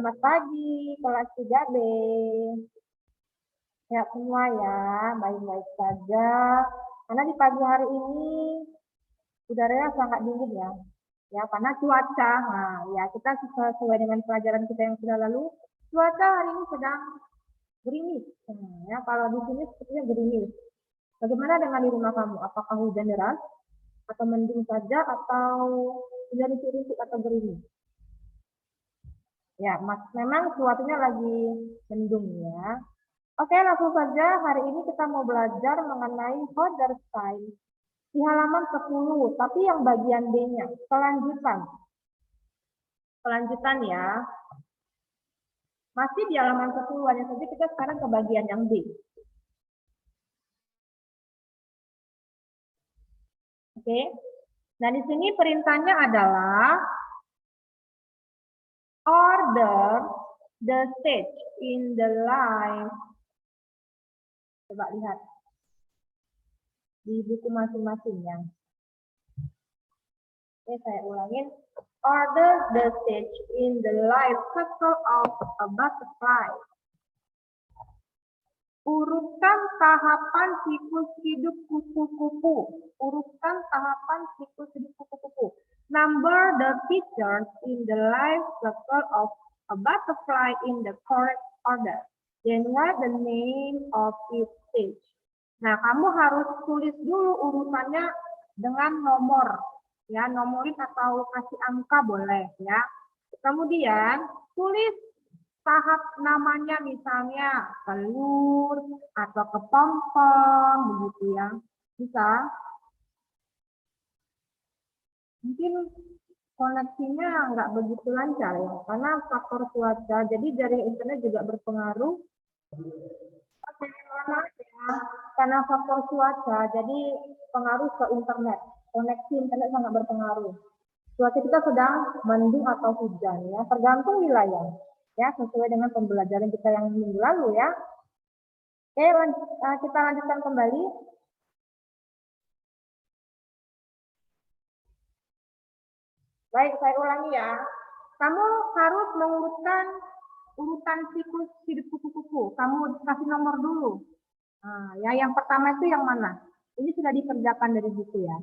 Selamat pagi, kelas 3B. Sehat semua ya, baik-baik saja. Karena di pagi hari ini udaranya sangat dingin ya. Ya, karena cuaca. Nah, ya kita sesuai dengan pelajaran kita yang sudah lalu, cuaca hari ini sedang gerimis. Ya, kalau di sini sepertinya gerimis. Bagaimana dengan di rumah kamu? Apakah hujan deras atau mendung saja atau hujan rintik-rintik atau gerimis? Ya, memang cuacanya lagi mendung ya. Oke, langsung saja hari ini kita mau belajar mengenai other side di halaman 10, tapi yang bagian B-nya, kelanjutan. Kelanjutan ya. Masih di halaman 10, hanya saja kita sekarang ke bagian yang B. Oke. Nah, di sini perintahnya adalah order the stage in the line. Coba lihat di buku masing-masing ya. Oke, saya ulangin. Order the stage in the life cycle of a butterfly. Urutkan tahapan siklus hidup kupu-kupu. Urutkan tahapan siklus hidup kupu-kupu. Number the features in the life cycle of a butterfly in the correct order. Then write the name of each stage. Nah, kamu harus tulis dulu urutannya dengan nomor. Ya, nomorin atau kasih angka boleh ya. Kemudian tulis tahap namanya, misalnya telur atau kepompong begitu ya. Bisa. Mungkin koneksinya nggak begitu lancar ya, karena faktor cuaca. Jadi jaringan internet juga berpengaruh. Karena faktor cuaca, jadi pengaruh ke internet. Koneksi internet sangat berpengaruh. Cuaca kita sedang mendung atau hujan ya, tergantung wilayah. Ya, sesuai dengan pembelajaran kita yang minggu lalu ya. Oke, kita lanjutkan kembali. Baik, saya ulangi ya. Kamu harus mengurutkan urutan siklus hidup kupu-kupu. Kamu kasih nomor dulu. Nah, ya, yang pertama itu yang mana? Ini sudah dikerjakan dari buku ya.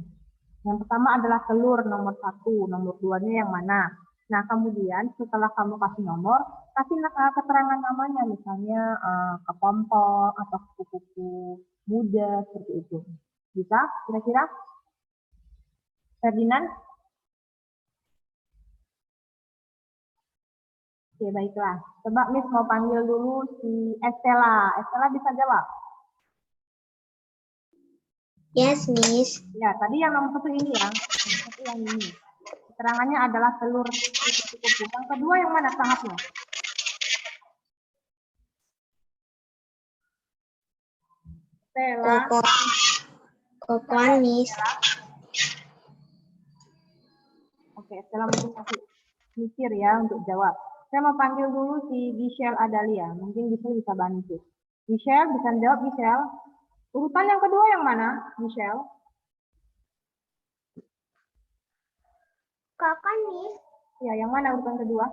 Yang pertama adalah telur nomor 1, nomor 2-nya yang mana? Nah, kemudian setelah kamu kasih nomor, kasih keterangan namanya, misalnya kepompong atau kupu-kupu muda, seperti itu. Bisa kira-kira? Ferdinand? Oke, baiklah. Coba Miss mau panggil dulu si Estella. Estella bisa jawab? Yes, Miss. Ya, tadi yang nomor 1 ini ya. Nomor 1 yang ini. Keterangannya adalah telur kupu-kupu. Yang kedua yang mana tahapnya? Estella. Kokoan, Miss. Oke, Estella mungkin kasih mikir ya untuk jawab. Saya mau panggil dulu si Giselle Adalia. Mungkin Giselle bisa bantu. Giselle, bisa jawab Giselle? Urutan yang kedua yang mana, Giselle? Kakak, Miss. Ya, yang mana urutan kedua?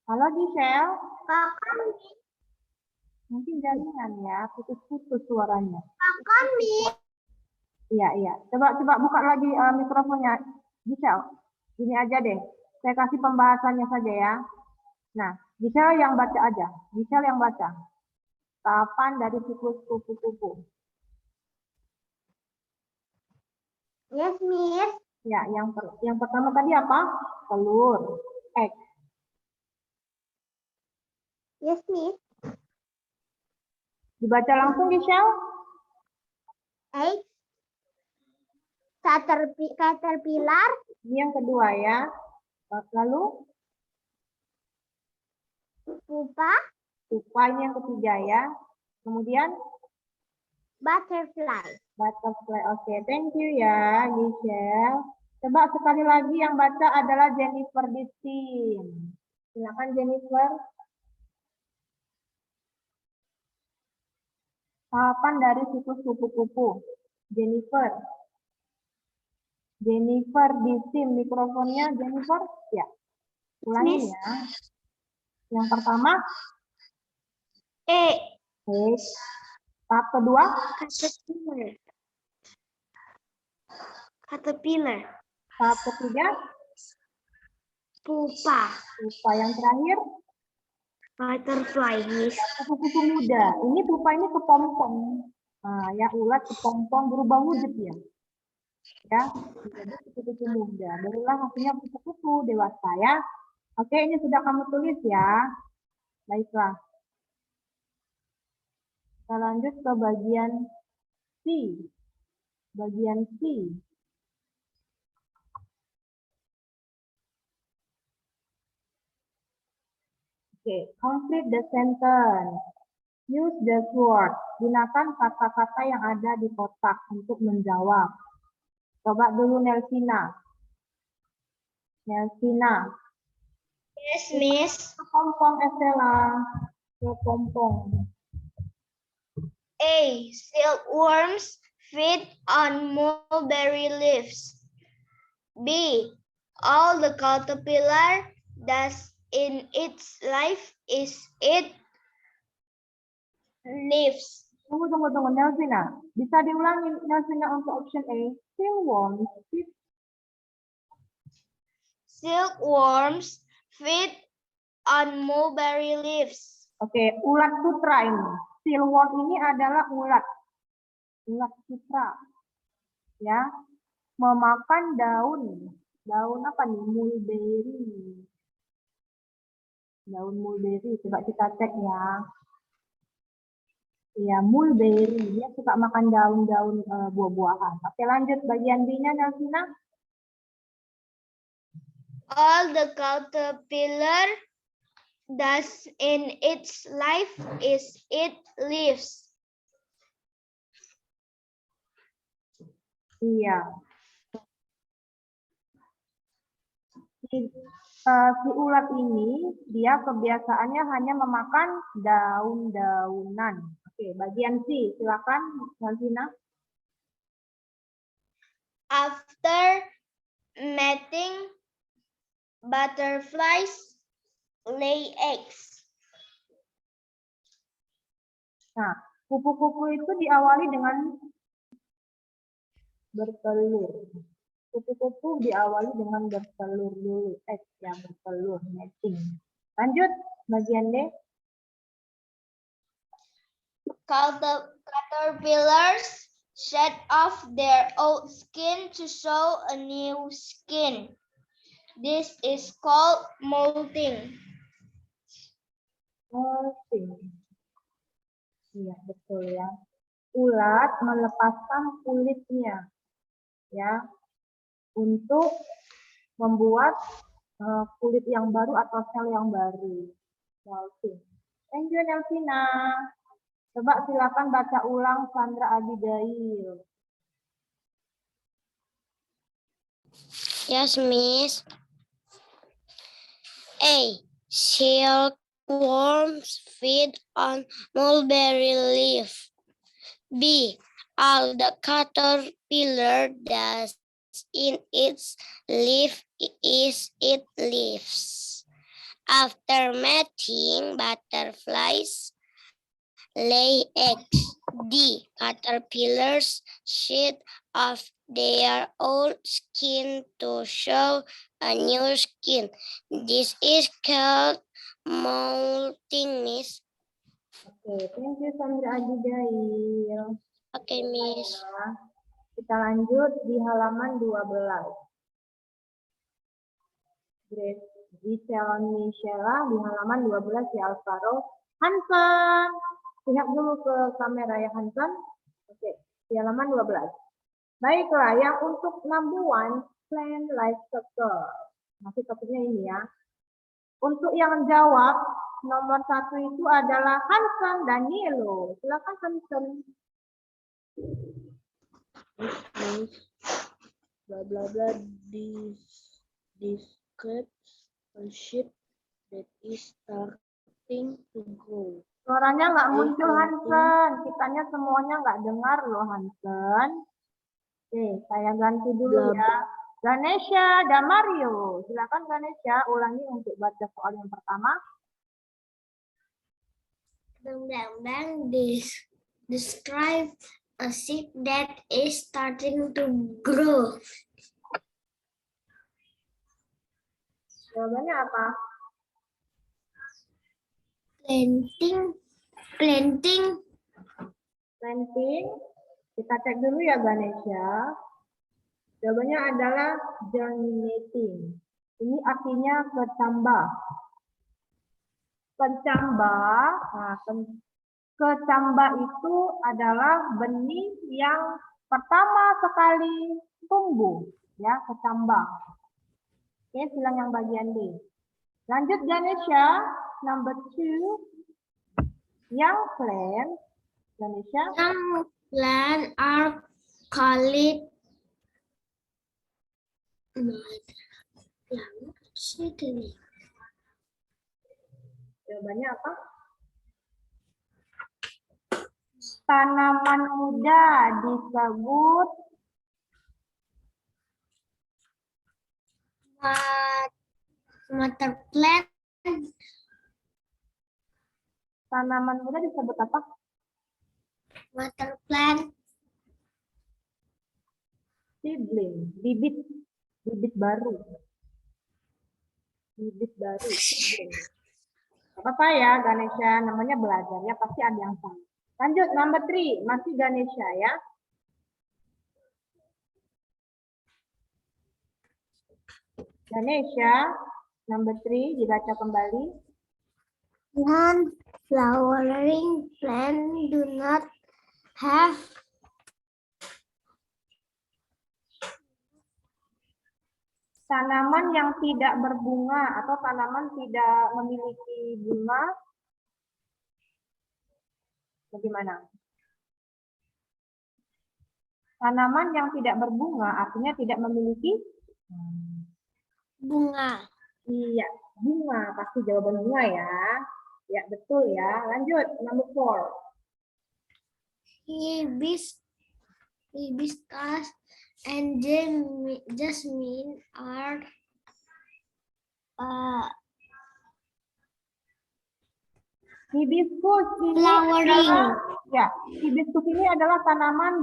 Halo Giselle? Kakak, Miss. Mungkin jaringan ya, putus-putus suaranya. Kakak, Miss. Iya. Coba buka lagi mikrofonnya, Giselle. Gini aja deh, saya kasih pembahasannya saja ya. Nah, Giselle yang baca aja. Giselle yang baca. Tahapan dari siklus kupu-kupu. Yes, Miss. Ya, yang pertama tadi apa? Telur, egg. Yes, Miss. Dibaca langsung, Giselle. Egg. Caterpillar. Ini yang kedua ya. Lalu Pupa. pupa ini yang ketiga ya. Kemudian Butterfly. butterfly. Oke, thank you ya, Giselle. Coba sekali lagi yang baca adalah Jennifer Distin. Silakan Jennifer. Tahapan dari siklus kupu-kupu. Jennifer. Jennifer di SIM mikrofonnya Jennifer ya. Ulangin Miss. ya. Yang pertama A. tahap kedua Caterpillar. Caterpillar. tahap ketiga Pupa. pupa, yang terakhir Butterfly, Miss. kupu-kupu muda. Ini pupa ini kepompong. Nah, ya ulat kepompong berubah wujud ya. Ya, jadi kupu-kupu muda. Barulah hasilnya kupu-kupu dewasa ya. Oke, ini sudah kamu tulis ya. Baiklah. Kita lanjut ke bagian C. Bagian C. Oke, complete the sentence. Use the word. Gunakan kata-kata yang ada di kotak untuk menjawab. Coba dulu Nelsina. Nelsina. Yes, Miss. Kepompong Estela. Kepompong. A. Silkworms feed on mulberry leaves. B. All the caterpillar does in its life is eat leaves. Tunggu. Nelsina. Bisa diulangi Nelsina untuk option A. Silkworms. Silkworms feed on mulberry leaves. Oke, ulat sutra ini. Silkworm ini adalah ulat sutra. Ya, memakan daun. Daun apa nih? Mulberry. Daun mulberry. Coba kita cek ya. Ya, mulberry. Dia suka makan daun-daun buah-buahan. Oke, lanjut bagian B-nya, Nelsina. All the caterpillar does in its life is eat leaves. Iya. Si ulat ini, dia kebiasaannya hanya memakan daun-daunan. Oke, bagian C. Silakan, Nelsina. After mating, butterflies lay eggs. Nah, kupu-kupu itu diawali dengan bertelur. Kupu-kupu diawali dengan bertelur dulu, yang bertelur, mating. Lanjut, bagian D. Caterpillars shed off their old skin to show a new skin. This is called molting. Molting. Iya, betul ya. Ulat melepaskan kulitnya, ya, untuk membuat kulit yang baru atau sel yang baru. Molting. Thank you, Nelsina. Coba silakan baca ulang Sandra Abigail. Yes, Miss. A. Silkworms feed on mulberry leaf. B. All the caterpillar does in its leaf is eat leaves. After mating, butterflies lay eggs. D. Caterpillars shed off their old skin to show a new skin. This is called molting, Miss. Oke, thank you Sandra Abigail. Oke, Miss. Kita lanjut di halaman 12. Grace Giselle Michela di halaman 12 ya Alvaro. Hansen, lihat dulu ke kamera ya Hansen. Oke, di halaman 12. Baiklah, yang untuk number 1, plan life circle. Masih topiknya ini ya. Untuk yang jawab, nomor 1 itu adalah Hansen Danilo. Silakan Hansen. Blah blah blah. Describes a ship that is starting to grow. Suaranya nggak muncul Hansen. Kitanya semuanya nggak dengar loh Hansen. Oke, saya ganti dulu ya. Ganesha dan Mario. Silakan Ganesha ulangi untuk baca soal yang pertama. Describe a seed that is starting to grow. Jawabannya apa? Planting. Planting. Kita cek dulu ya Ganesha. Jawabannya adalah germinating. Ini artinya kecambah. Kecambah. Nah, kecambah itu adalah benih yang pertama sekali tumbuh, ya, kecambah. Oke, silang yang bagian D. Lanjut Ganesha, number 2. Young plant, Ganesha. Young plants are called Jawabannya apa? Tanaman muda disebut mother plant. Tanaman muda disebut apa? Mother plant. Seedling, bibit baru. Bibit baru, seedling. Apa ya Ganesha, namanya belajar ya, pasti ada yang salah. Lanjut number 3, masih Ganesha ya. Ganesha, number 3 dibaca kembali. Non-flowering plants do not have Tanaman yang tidak berbunga atau tanaman tidak memiliki bunga. Bagaimana? Tanaman yang tidak berbunga artinya tidak memiliki bunga. Iya, bunga. Pasti jawaban bunga ya. Ya, betul ya. Lanjut, number 4. Hibiscus and jasmine are Hibiscus ini flowering. hibiscus ini adalah tanaman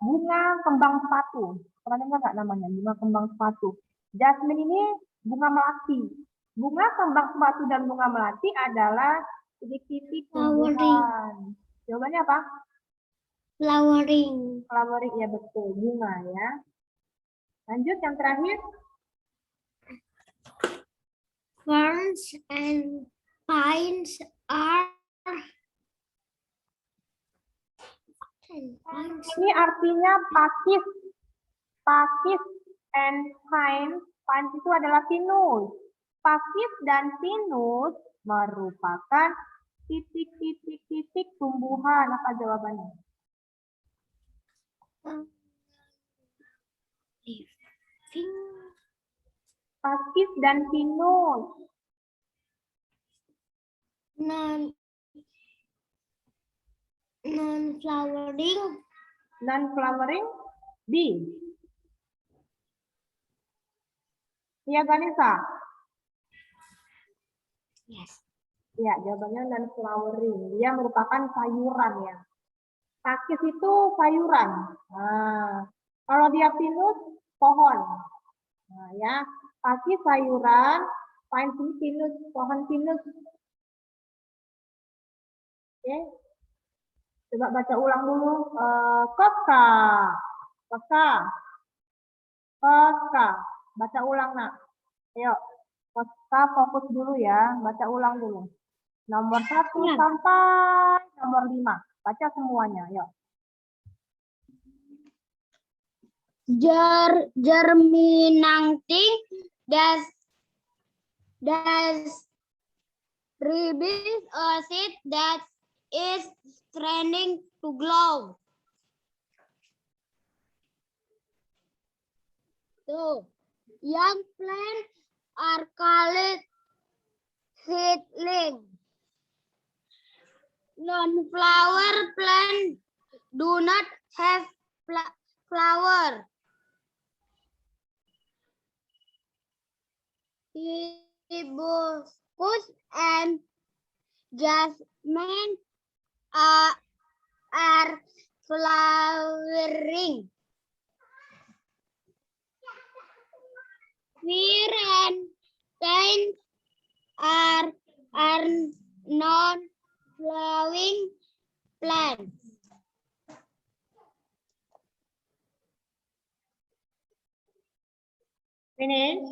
bunga kembang sepatu. Pernah dengar nggak namanya? Bunga kembang sepatu. Jasmine ini bunga melati. Bunga kembang sepatu dan bunga melati adalah titik-titik tumbuhan. Jawabannya apa? Flowering. Flowering, ya betul. Bunga ya. Lanjut yang terakhir. Ferns and pines are Ini artinya pakis. Pakis and pine. Pine itu adalah pinus. Pakis dan pinus merupakan titik-titik tumbuhan. Apa jawabannya? Pakis dan pinus. Non-flowering. Non-flowering, B. Iya, Ganesha? Yes. Ya, jawabannya non-flowering. Dia merupakan sayuran ya. Pakis itu sayuran. Nah, kalau dia pinus, pohon. Nah, ya, pakis sayuran, pine ini pinus, pohon pinus. Oke. Coba baca ulang dulu. Koska. Baca ulang, nak. Ayo. Koska fokus dulu ya. Baca ulang dulu. Nomor 1 sampai nomor 5. Baca semuanya. Ayo. Germinating does reveal a seed that is trending to grow. So, young plants are called seedling. Non-flower plants do not have flower. Hibiscus and jasmine are flowering. Fir and pines are non-flowering plants. Finish?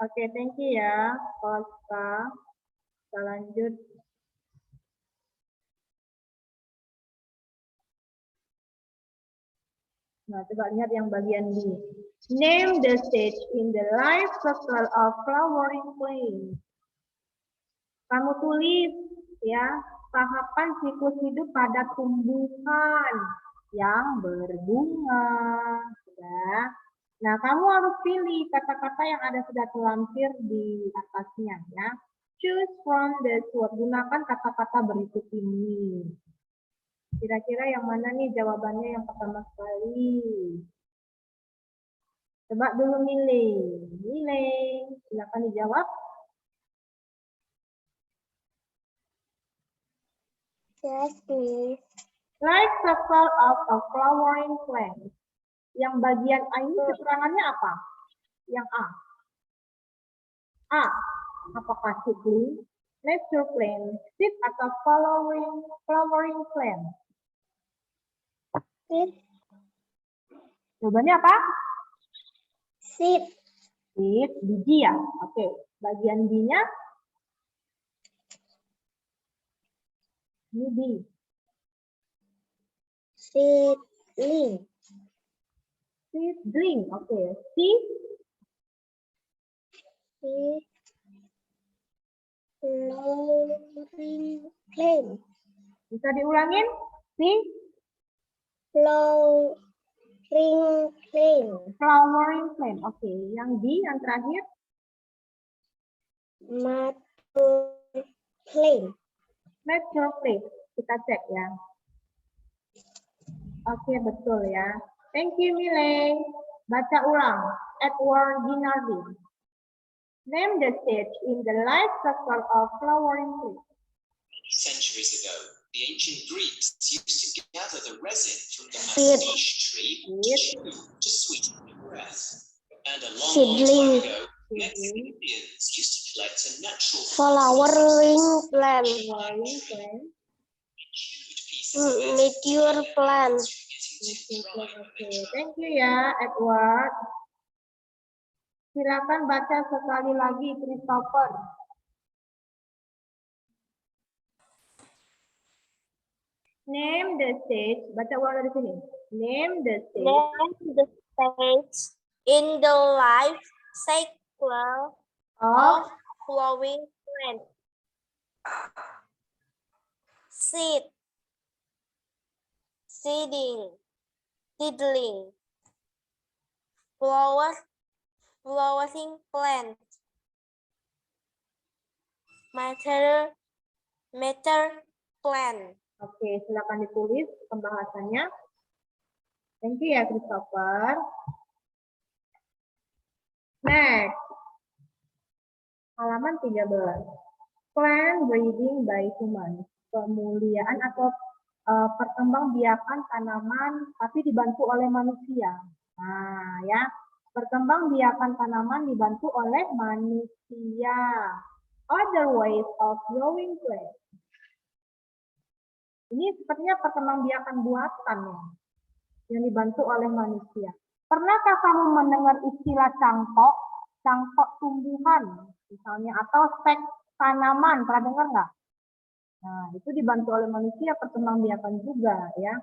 Oke, thank you ya, Kosta. Kita lanjut. Nah, coba lihat yang bagian B. Name the stage in the life cycle of flowering plants. Kamu tulis ya, tahapan siklus hidup pada tumbuhan yang berbunga. Ya. Nah, kamu harus pilih kata-kata yang ada sudah terlampir di atasnya ya. Choose from the word. Gunakan kata-kata berikut ini. Kira-kira yang mana nih jawabannya yang pertama sekali? Coba dulu milih. Milih. Silakan dijawab. Yes, please. Life cycle of a flowering plant. Yang bagian A ini keterangannya apa? Yang A. A. Apakah seedling, mature plant, seed atau flowering plant? Seed. Jawabannya apa? Seed. Seed, biji ya. Oke. Bagian B-nya? Ini B. Seedling. Seedling. Oke. C. Seed. Flowering plant. Bisa diulangin? C. Flowering plant. Flowering plant. Oke. Yang D, yang terakhir? Mature plant. Mature plant. Kita cek ya. Oke, betul ya. Thank you, Miley. Baca ulang. Edward Ginardi. Name the stage in the life cycle of flowering plants. Centuries ago, the ancient Greeks used to gather the resin from the Seed. manniche tree Seed. to sweeten the breath. And a long, Seedling. long time ago, Mexican Indians used to collect a natural Flowering plant. Flowering plant. chewed pieces of it Mature plant. getting too dry when Oke, they thank you ya, Edward. Silakan baca sekali lagi, Christopher. Name the stage. Baca ulang dari sini. Name the stage. Name the stage in the life cycle Of flowering plant. Seed. Seedling. Flowering plant. Mature plant. Oke, silakan ditulis pembahasannya. Thank you ya, Christopher. Next. Halaman 13. Plant breeding by humans. Pemuliaan atau perkembangbiakan tanaman tapi dibantu oleh manusia. Nah, ya. Perkembangbiakan tanaman dibantu oleh manusia. Other ways of growing plants. Ini sepertinya perkembangbiakan buatan ya, yang dibantu oleh manusia. Pernahkah kamu mendengar istilah cangkok tumbuhan, misalnya, atau stek tanaman, pernah dengar nggak? Nah, itu dibantu oleh manusia, perkembangbiakan juga ya.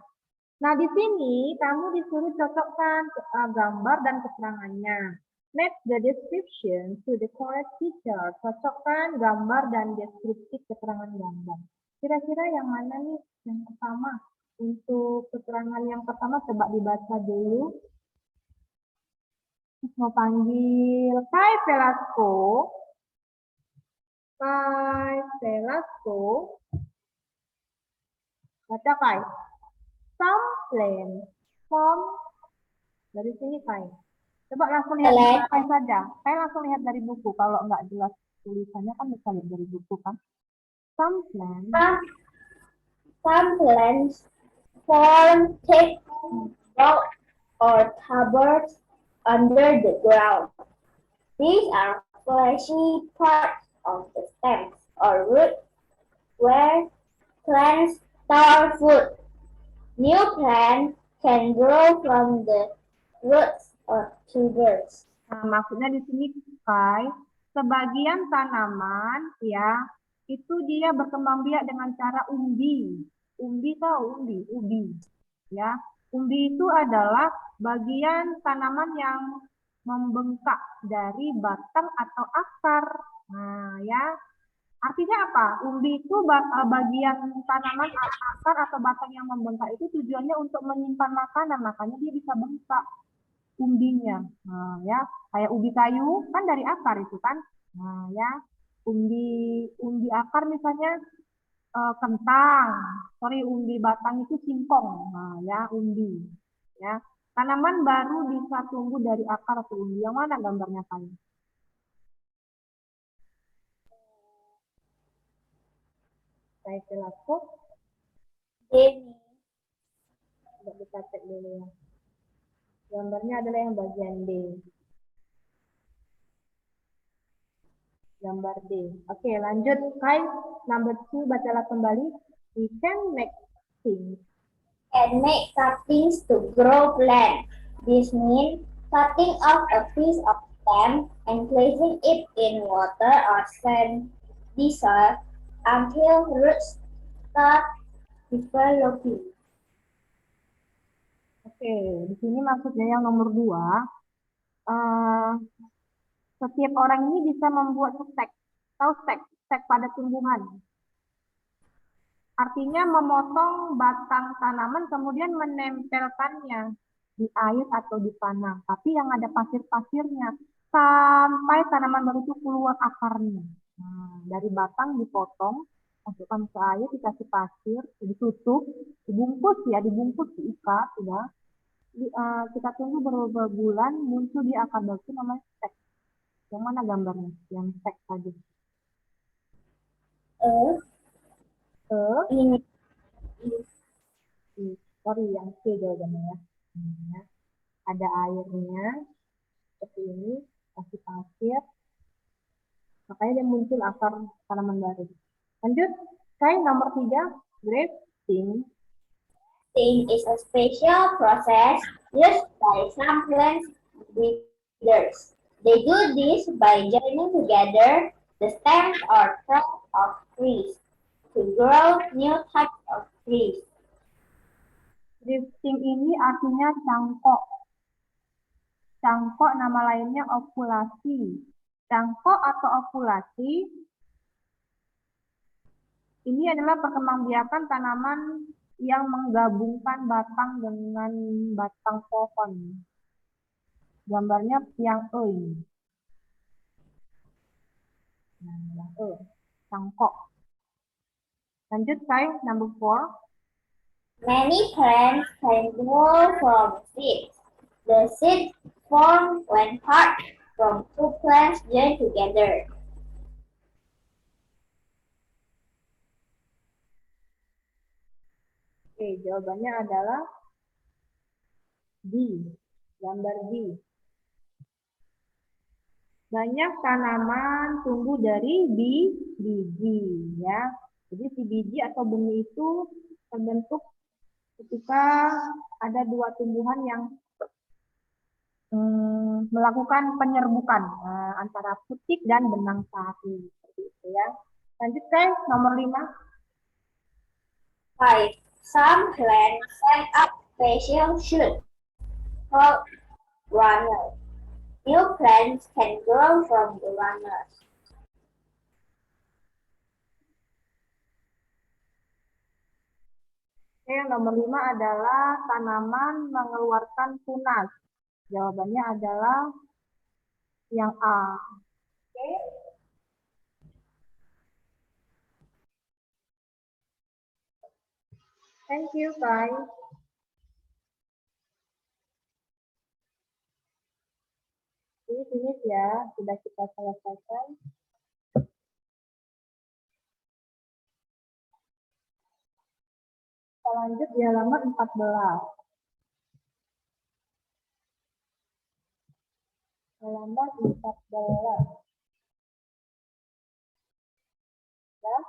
Nah, di sini kamu disuruh cocokkan gambar dan keterangannya. Match the description to the correct picture. Cocokkan gambar dan deskripsi keterangan gambar. Kira-kira yang mana nih yang pertama? Untuk keterangan yang pertama coba dibaca dulu. Mau panggil Kai Velasco. Kai Velasco. Baca Kai. Some plants form Dari sini, Kai. Coba langsung lihat Boleh. dari Kai saja. Kai langsung lihat dari buku. Kalau nggak jelas tulisannya kan bisa lihat dari buku kan. Some plants. Some plants form thick boughs or tubers under the ground. These are fleshy parts of the stems or roots where plants store food. New plants can grow from the roots or tubers. Nah, maksudnya di sini, Kai, sebagian tanaman ya itu dia berkembang biak dengan cara umbi. Umbi tahu umbi, ubi. Ya, umbi itu adalah bagian tanaman yang membengkak dari batang atau akar. Nah, ya, artinya apa? Umbi itu bagian tanaman akar atau batang yang membengkak itu tujuannya untuk menyimpan makanan, makanya dia bisa bengkak umbinya. Nah, ya, kayak ubi kayu kan dari akar itu kan. Nah, ya, umbi umbi akar misalnya kentang, sorry umbi batang itu singkong. Nah, ya, umbi. Ya, tanaman baru bisa tumbuh dari akar atau umbi. Yang mana gambarnya kan? Saya teleskop, Ini coba kita cek dulu ya. Gambarnya adalah yang bagian D. Gambar D. Oke, lanjut. Kai, number 2, bacalah kembali. We can make things. and make cuttings to grow plants. This means cutting off a piece of stem and placing it in water or sandy soil until roots start developing. Oke, di sini maksudnya yang nomor 2. Setiap orang ini bisa membuat stek. Tahu stek? Stek pada tumbuhan. Artinya memotong batang tanaman kemudian menempelkannya di air atau di tanah. Tapi yang ada pasir-pasirnya sampai tanaman baru itu keluar akarnya. Nah, dari batang dipotong, masukkan ke air, dikasih pasir, ditutup, dibungkus ya, dibungkus, diikat, sudah. Kita tunggu beberapa bulan muncul di akar baru itu namanya stek. Yang mana gambarnya? Yang stek tadi. Ini Sorry, yang C jawabannya ya. Ya. Ada airnya, seperti ini, kasih pasir, makanya dia muncul akar tanaman baru. Lanjut, nomor 3, grafting. is a special process used by some plant breeders. They do this by joining together the stems or trunks of trees to grow new types of trees. Grafting ini artinya cangkok. Cangkok nama lainnya ovulasi. Cangkok atau ovulasi ini adalah perkembangbiakan tanaman yang menggabungkan batang dengan batang pohon. Gambarnya yang E ini. Nah, yang E, cangkok. Lanjut, number 4. Many plants can grow from seeds. The seeds form when part from two plants join together. Oke, jawabannya adalah D. Gambar D. Banyak tanaman tumbuh dari biji, ya. Jadi si biji atau benih itu terbentuk ketika ada dua tumbuhan yang melakukan penyerbukan antara putik dan benang sari, seperti itu ya. Lanjut nomor 5. 5. Some plants send up special shoots called runners. New plants can grow from the runners. Yang nomor 5 adalah tanaman mengeluarkan tunas. Jawabannya adalah yang A. Oke. Thank you, guys. Finish ya, sudah kita selesaikan. Kita lanjut di halaman 14. Halaman 14. Ya.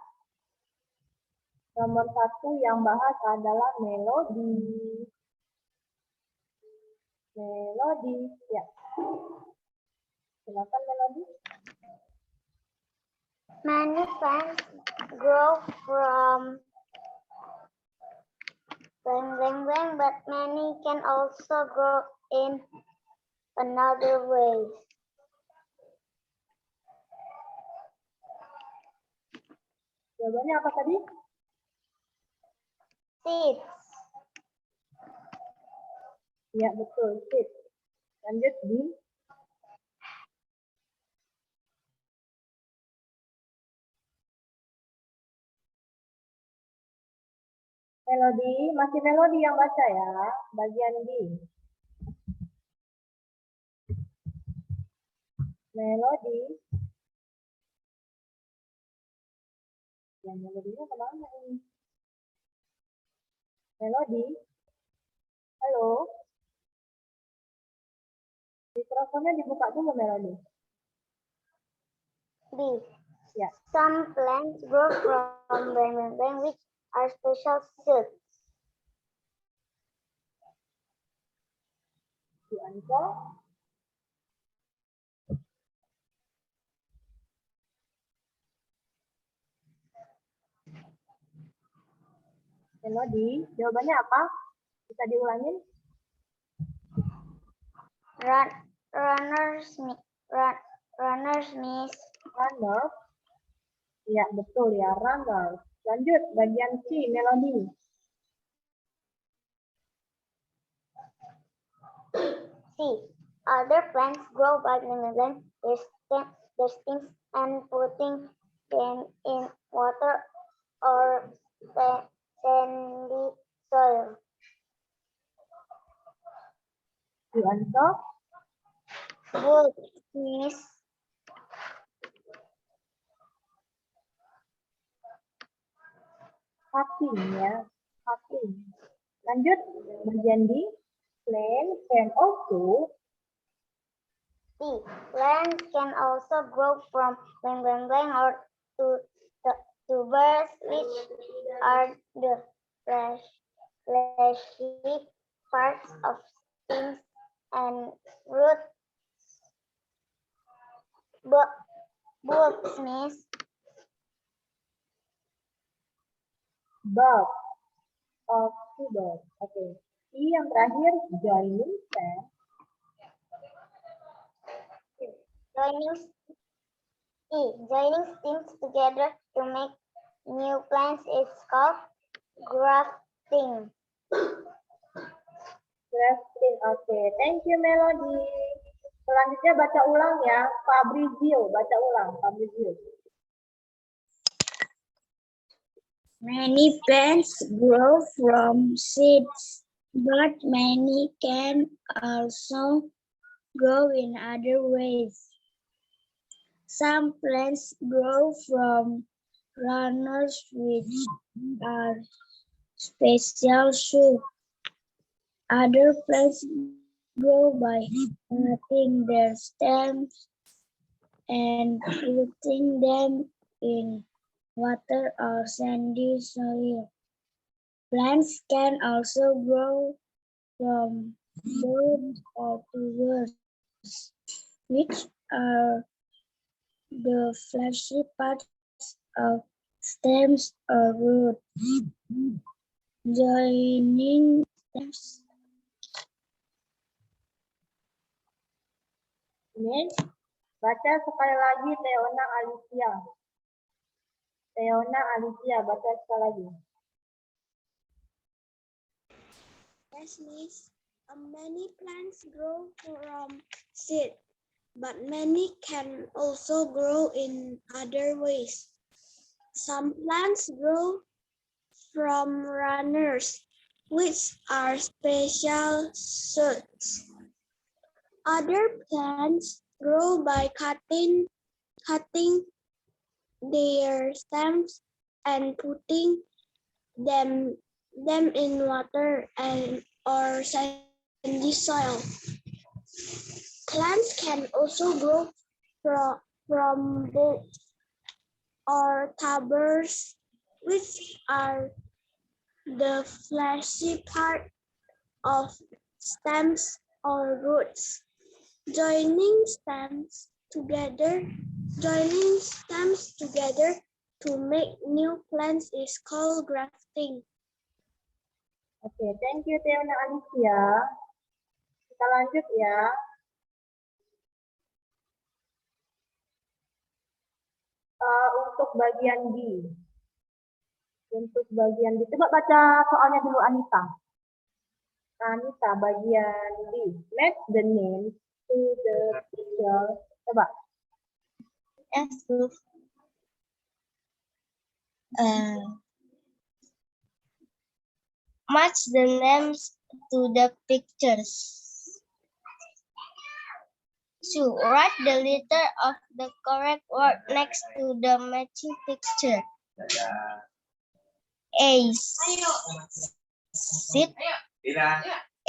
Nomor 1 yang bahas adalah melodi. Melodi, ya. Silakan Melodi. Many plants grow from blank, but many can also grow in another way. Jawabannya apa tadi? Seeds. Ya, betul. Sip. Lanjut di Melodi, masih Melodi yang baca ya, bagian B. Melodi. Ya, melodinya kemana ini? Melodi. Halo. Mikrofonnya dibuka dulu Melodi. B. Ya. Some plants grow from blank, which are special seeds. Di Anco. Melodi, jawabannya apa? Bisa diulangin? Runners, miss. Runner. Ya, betul ya, runner. Lanjut, bagian C, Melodi. C. Other plants grow by removing their stems and putting them in water or sandy soil. Di Anco. Wood, miss. Cutting ya, cutting. Lanjut, bagian D. Plant can also. C. Plants can also grow from blank or tubers, which are the fleshy parts of stems and roots. Bulbs, miss. Bulb of tubers. Oke. I yang terakhir, joining stem. Joining stems together to make new plants is called grafting. Grafting. Oke. Thank you Melody. Selanjutnya baca ulang ya, Fabrizio. Baca ulang, Fabrizio. Many plants grow from seeds, but many can also grow in other ways. Some plants grow from runners, which are special shoots. Other plants grow by cutting their stems and putting them in water or sandy soil. Plants can also grow from bulbs or tubers, which are the fleshy parts of stems or roots. Joining stems. Ini baca sekali lagi Teona Alicia. Teona Alicia, baca sekali lagi. Yes, miss. Many plants grow from seed, but many can also grow in other ways. Some plants grow from runners, which are special shoots. Other plants grow by cutting their stems and putting them in water and or sandy soil. Plants can also grow from bulbs or tubers, which are the fleshy part of stems or roots. Joining stems together to make new plants is called grafting. Oke, thank you Teona Alicia. Kita lanjut ya. Untuk bagian B. Untuk bagian B. Coba baca soalnya dulu Anita. Anita, bagian B. Match the names to the picture. Coba. Yes. Match the names to the pictures. So, write the letter of the correct word next to the matching picture. A. Sit.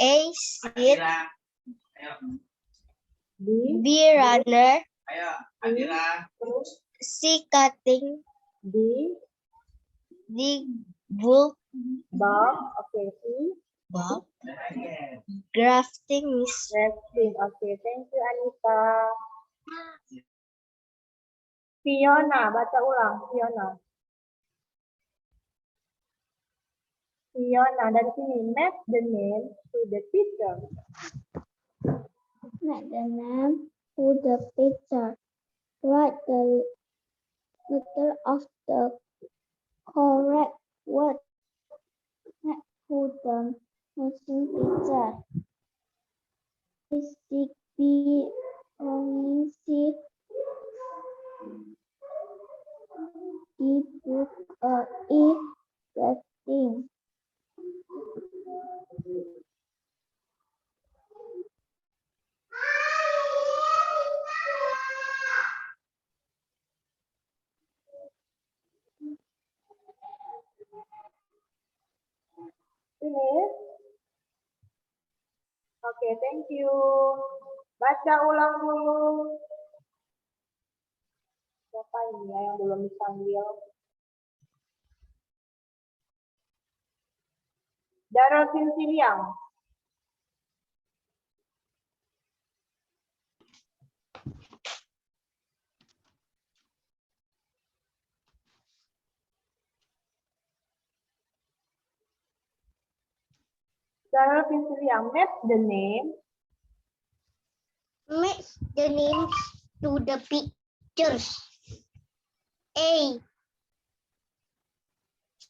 A. Sit. B. Runner. C. Cutting. D. Bulb. Bob. Oke, C. Bulb. Grafting, Miss. Grafting. Oke, thank you Anita. Fiona, baca ulang. Fiona, dari sini. Match the name to the picture. Write the name to the picture. Write the letter of the correct word next to the matching picture. C. B. Running. C. D. Book. E. Grafting. Finish? Oke, thank you. Baca ulang dulu. Siapa ini ya yang belum dipanggil? Darul Sinsiliang. Darul Sinsiliang, match the name. Match the names to the pictures. A.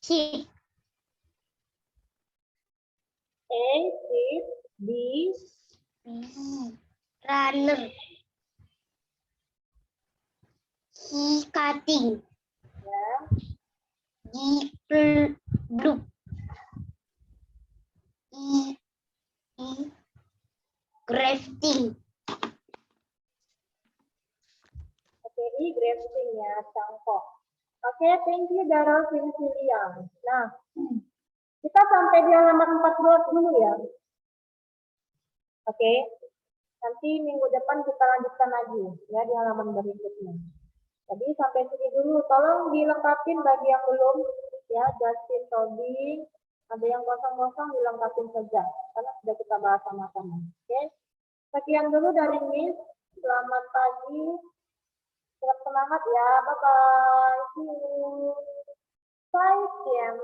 Sheep. A, sheep. B, Runner. C. Cutting. ya. D. Blue. E. Grafting. Oke, ini grafting ya, cangkok. Oke, thank you Darul Sinsiliang. Nah, kita sampai di halaman 14 dulu ya. Oke, nanti minggu depan kita lanjutkan lagi ya di halaman berikutnya. Jadi sampai sini dulu. Tolong dilengkapin bagi yang belum ya, Justin, Toby, ada yang kosong-kosong dilengkapin saja karena sudah kita bahas sama-sama. Oke, sekian dulu dari Miss. Selamat pagi. Tetap semangat ya. Bye bye. See you. Bye, Kim.